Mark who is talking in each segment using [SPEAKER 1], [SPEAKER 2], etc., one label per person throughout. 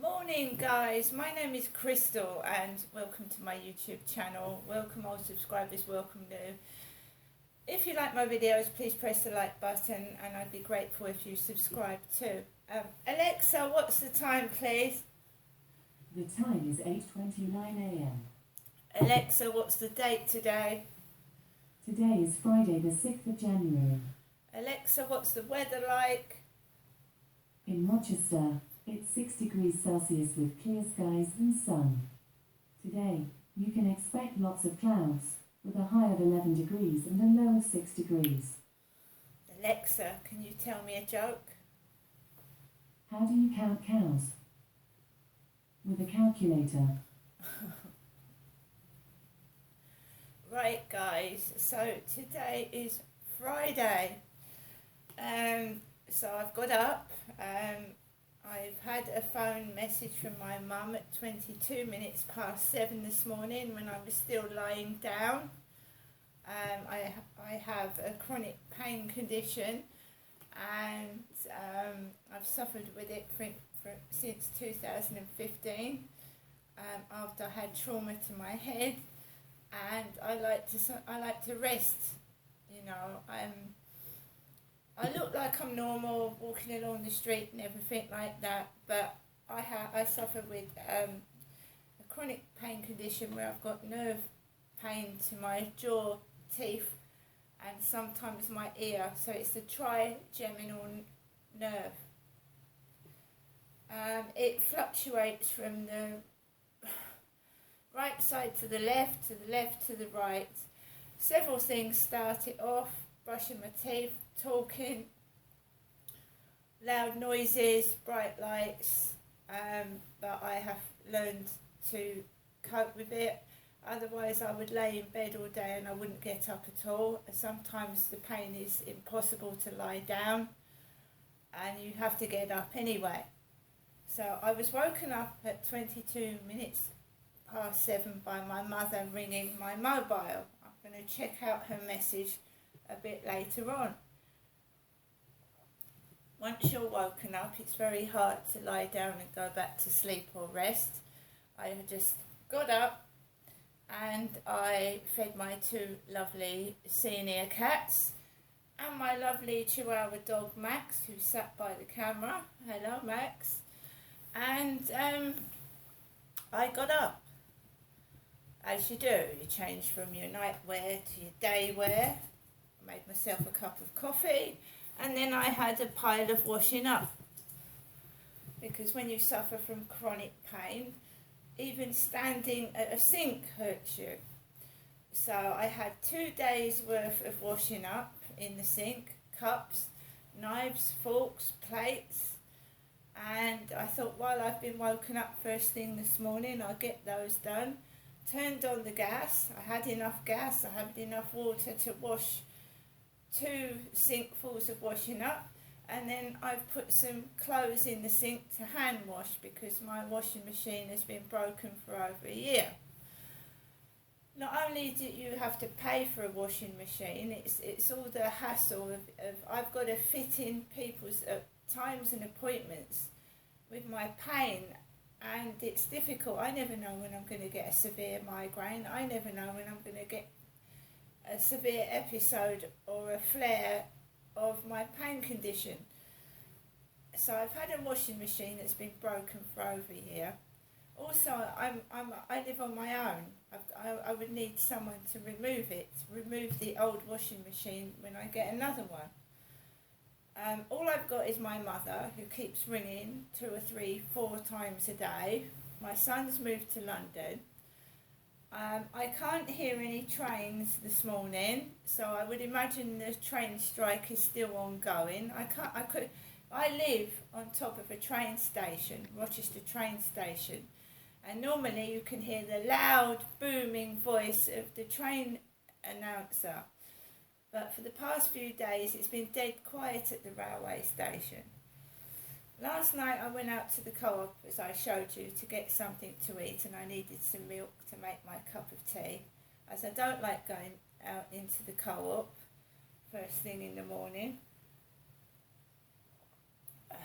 [SPEAKER 1] Morning guys, my name is Crystal and welcome to my YouTube channel. Welcome old subscribers, welcome new. If you like my videos, please press the like button and I'd be grateful if you subscribe too. Alexa, what's the time please?
[SPEAKER 2] The time is 8:29 a.m.
[SPEAKER 1] Alexa, what's the date today?
[SPEAKER 2] Today is Friday the 6th of January.
[SPEAKER 1] Alexa, what's the weather like?
[SPEAKER 2] In Rochester, it's 6 degrees Celsius with clear skies and sun. Today, you can expect lots of clouds, with a high of 11 degrees and a low of 6 degrees.
[SPEAKER 1] Alexa, can you tell me a joke?
[SPEAKER 2] How do you count cows? With a calculator.
[SPEAKER 1] Right guys, so today is Friday. So I've got up. I've had a phone message from my mum at 22 minutes past 7 this morning when I was still lying down. I have a chronic pain condition and I've suffered with it since 2015 after I had trauma to my head, and I like to rest, you know. I look like I'm normal, walking along the street and everything like that, but I suffer with a chronic pain condition where I've got nerve pain to my jaw, teeth, and sometimes my ear. So it's the trigeminal nerve. It fluctuates from the right side to the left to the right. Several things start it off: brushing my teeth, talking, loud noises, bright lights, but I have learned to cope with it. Otherwise I would lay in bed all day and I wouldn't get up at all. Sometimes the pain is impossible to lie down and you have to get up anyway. So I was woken up at 22 minutes past 7 by my mother ringing my mobile. I'm going to check out her message a bit later on. Once you're woken up, it's very hard to lie down and go back to sleep or rest. I just got up and I fed my two lovely senior cats and my lovely Chihuahua dog Max, who sat by the camera. Hello Max. And I got up. As you do, you change from your nightwear to your day wear. I made myself a cup of coffee and then I had a pile of washing up. Because when you suffer from chronic pain, even standing at a sink hurts you. So I had 2 days worth of washing up in the sink, cups, knives, forks, plates. And I thought, while I've been woken up first thing this morning, I'll get those done. Turned on the gas. I had enough gas, I had enough water to wash 2 sinkfuls of washing up, and then I've put some clothes in the sink to hand wash because my washing machine has been broken for over a year. Not only do you have to pay for a washing machine, it's all the hassle of I've got to fit in people's times and appointments with my pain, and it's difficult. I never know when I'm going to get a severe migraine. I never know when I'm going to get a severe episode or a flare of my pain condition. So I've had a washing machine that's been broken for over a year. Also, I live on my own. I would need someone to remove the old washing machine when I get another one. All I've got is my mother, who keeps ringing 2 or 3, 4 times a day. My son's moved to London. I can't hear any trains this morning, so I would imagine the train strike is still ongoing. I live on top of a train station, Rochester train station, and normally you can hear the loud booming voice of the train announcer. But for the past few days it's been dead quiet at the railway station. Last night I went out to the co-op, as I showed you, to get something to eat, and I needed some milk to make my cup of tea, as I don't like going out into the co-op first thing in the morning.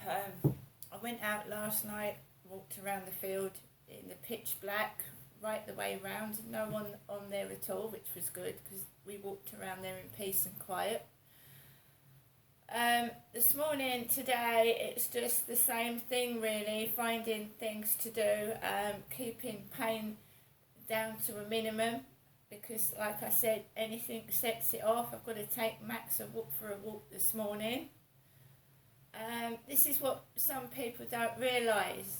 [SPEAKER 1] I went out last night walked around the field in the pitch black right the way round, no one on there at all, which was good because we walked around there in peace and quiet. This morning, today, it's just the same thing really, finding things to do, keeping pain down to a minimum, because like I said, anything sets it off. I've got to take Max for a walk this morning. This is what some people don't realise.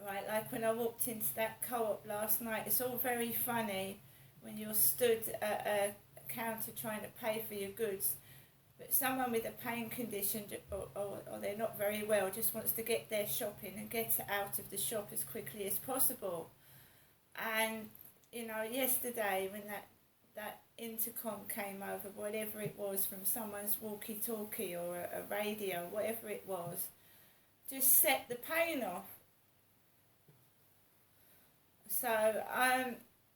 [SPEAKER 1] Right, like when I walked into that co-op last night, it's all very funny when you're stood at a counter trying to pay for your goods, but someone with a pain condition or they're not very well just wants to get their shopping and get it out of the shop as quickly as possible. And you know, yesterday when that intercom came over, whatever it was, from someone's walkie-talkie or a radio, whatever it was, just set the pain off. So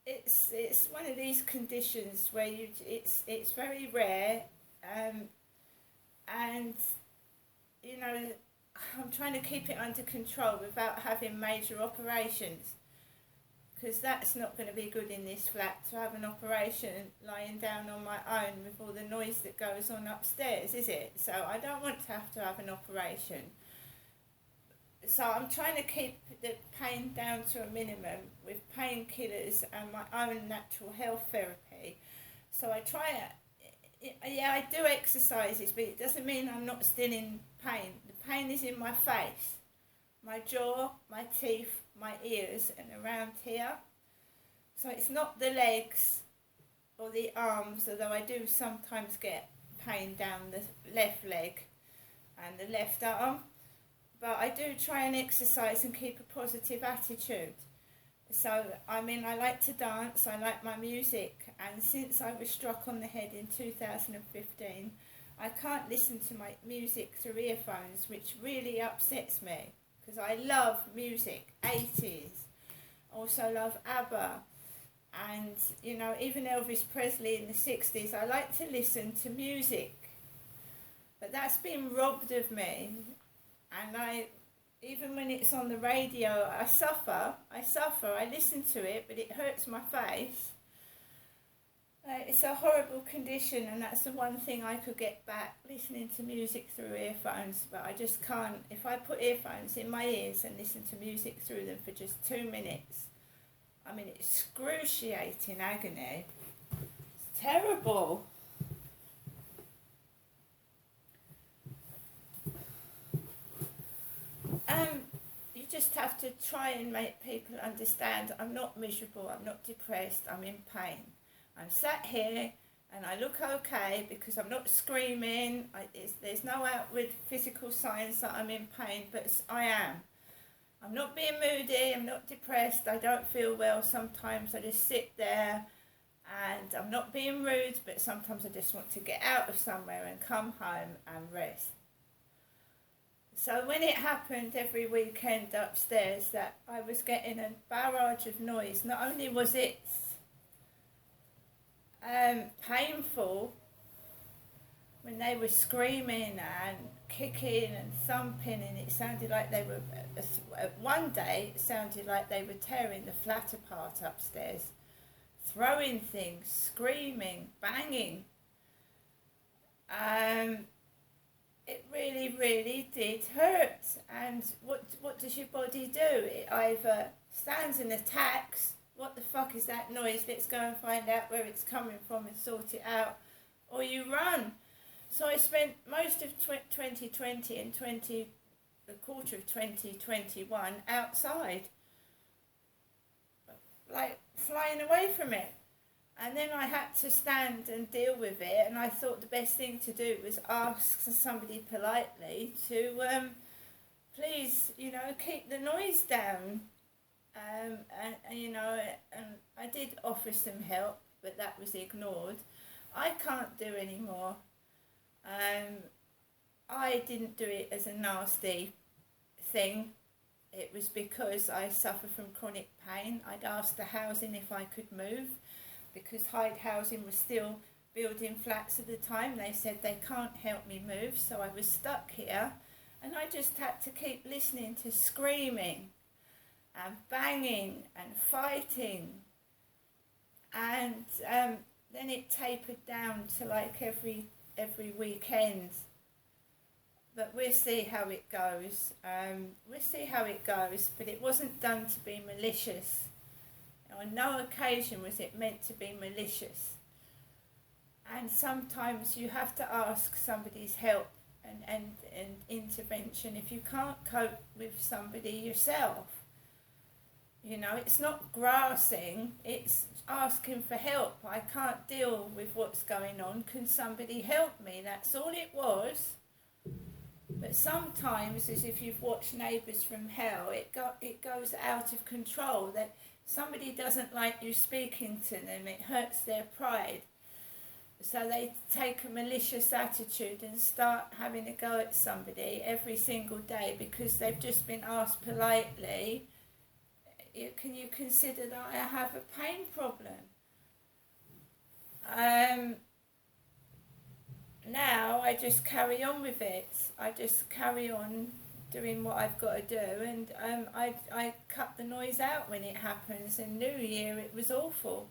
[SPEAKER 1] it's one of these conditions where it's very rare, and you know, I'm trying to keep it under control without having major operations, because that's not going to be good in this flat, to have an operation lying down on my own with all the noise that goes on upstairs, is it? So I don't want to have an operation. So I'm trying to keep the pain down to a minimum with painkillers and my own natural health therapy. So I try it. Yeah, I do exercises, but it doesn't mean I'm not still in pain. The pain is in my face, my jaw, my teeth, my ears, and around here. So it's not the legs or the arms, although I do sometimes get pain down the left leg and the left arm. But I do try and exercise and keep a positive attitude. So, I mean, I like to dance, I like my music, and since I was struck on the head in 2015, I can't listen to my music through earphones, which really upsets me, because I love music, 80s, also love ABBA, and, you know, even Elvis Presley in the 60s. I like to listen to music, but that's been robbed of me. And even when it's on the radio, I suffer, I listen to it, but it hurts my face. It's a horrible condition, and that's the one thing I could get back, listening to music through earphones, but I just can't. If I put earphones in my ears and listen to music through them for just 2 minutes, I mean, it's excruciating agony. It's terrible. You just have to try and make people understand I'm not miserable, I'm not depressed, I'm in pain. I'm sat here and I look okay because I'm not screaming, there's no outward physical signs that I'm in pain, but I am. I'm not being moody, I'm not depressed, I don't feel well sometimes, I just sit there, and I'm not being rude, but sometimes I just want to get out of somewhere and come home and rest. So when it happened every weekend upstairs that I was getting a barrage of noise, not only was it painful when they were screaming and kicking and thumping, and it sounded like they were, one day it sounded like they were tearing the flat apart upstairs, throwing things, screaming, banging. It really, really did hurt. And what does your body do? It either stands and attacks. What the fuck is that noise? Let's go and find out where it's coming from and sort it out. Or you run. So I spent most of 2020 and the quarter of 2021 outside, like flying away from it. And then I had to stand and deal with it, and I thought the best thing to do was ask somebody politely to please, you know, keep the noise down. And you know, and I did offer some help, but that was ignored. I can't do any more. I didn't do it as a nasty thing. It was because I suffer from chronic pain. I'd asked the housing if I could move, because Hyde Housing was still building flats at the time. They said they can't help me move, so I was stuck here, And I just had to keep listening to screaming and banging and fighting. And then it tapered down to like every weekend. But we'll see how it goes. But it wasn't done to be malicious. On no occasion was it meant to be malicious. And sometimes you have to ask somebody's help and intervention if you can't cope with somebody yourself. You know, it's not grassing, it's asking for help. I can't deal with what's going on. Can somebody help me? That's all it was. But sometimes, as if you've watched Neighbours from Hell, it goes out of control. That somebody doesn't like you speaking to them, it hurts their pride. So they take a malicious attitude and start having a go at somebody every single day because they've just been asked politely, can you consider that I have a pain problem? Now I just carry on with it. I just carry on doing what I've got to do, and I cut the noise out when it happens. And New Year, it was awful.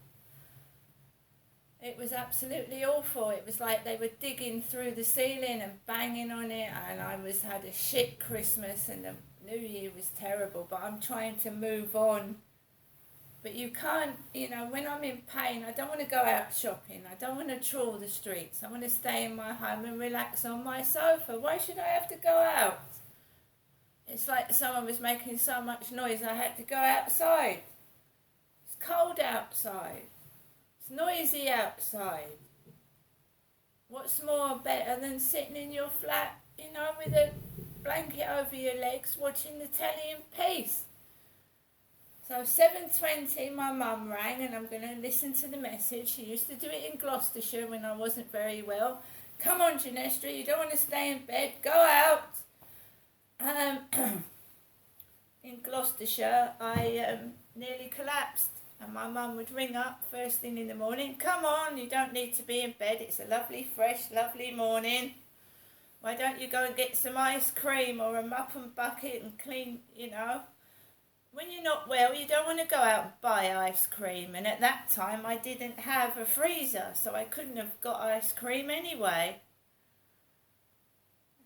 [SPEAKER 1] It was absolutely awful. It was like they were digging through the ceiling and banging on it, and I had a shit Christmas, and the New Year was terrible. But I'm trying to move on. But you can't, you know, when I'm in pain, I don't want to go out shopping. I don't want to trawl the streets. I want to stay in my home and relax on my sofa. Why should I have to go out? It's like someone was making so much noise I had to go outside. It's cold outside. It's noisy outside. What's more better than sitting in your flat, you know, with a blanket over your legs, watching the telly in peace? So 7:20 my mum rang, and I'm going to listen to the message. She used to do it in Gloucestershire when I wasn't very well. Come on, Ginestra, you don't want to stay in bed, go out. In Gloucestershire, I nearly collapsed, and my mum would ring up first thing in the morning. Come on, you don't need to be in bed. It's a lovely, fresh, lovely morning. Why don't you go and get some ice cream or a mop and bucket and clean, you know? When you're not well, you don't want to go out and buy ice cream. And at that time, I didn't have a freezer, so I couldn't have got ice cream anyway.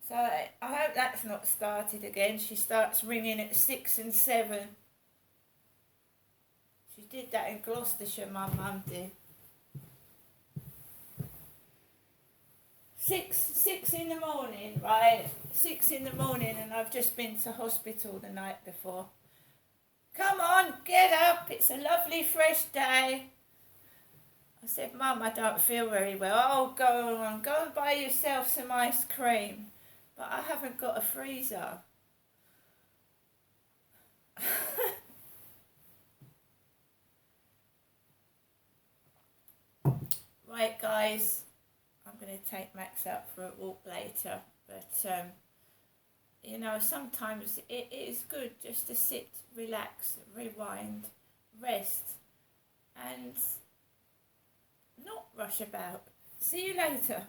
[SPEAKER 1] So I hope that's not started again. She starts ringing at 6 and 7. She did that in Gloucestershire, my mum did. 6 in the morning, right? 6 in the morning, and I've just been to hospital the night before. Come on, get up, it's a lovely fresh day. I said, Mum, I don't feel very well. Oh, go on, go and buy yourself some ice cream. But I haven't got a freezer. Right, guys, I'm going to take Max out for a walk later. But, you know, sometimes it is good just to sit, relax, rewind, rest, and not rush about. See you later.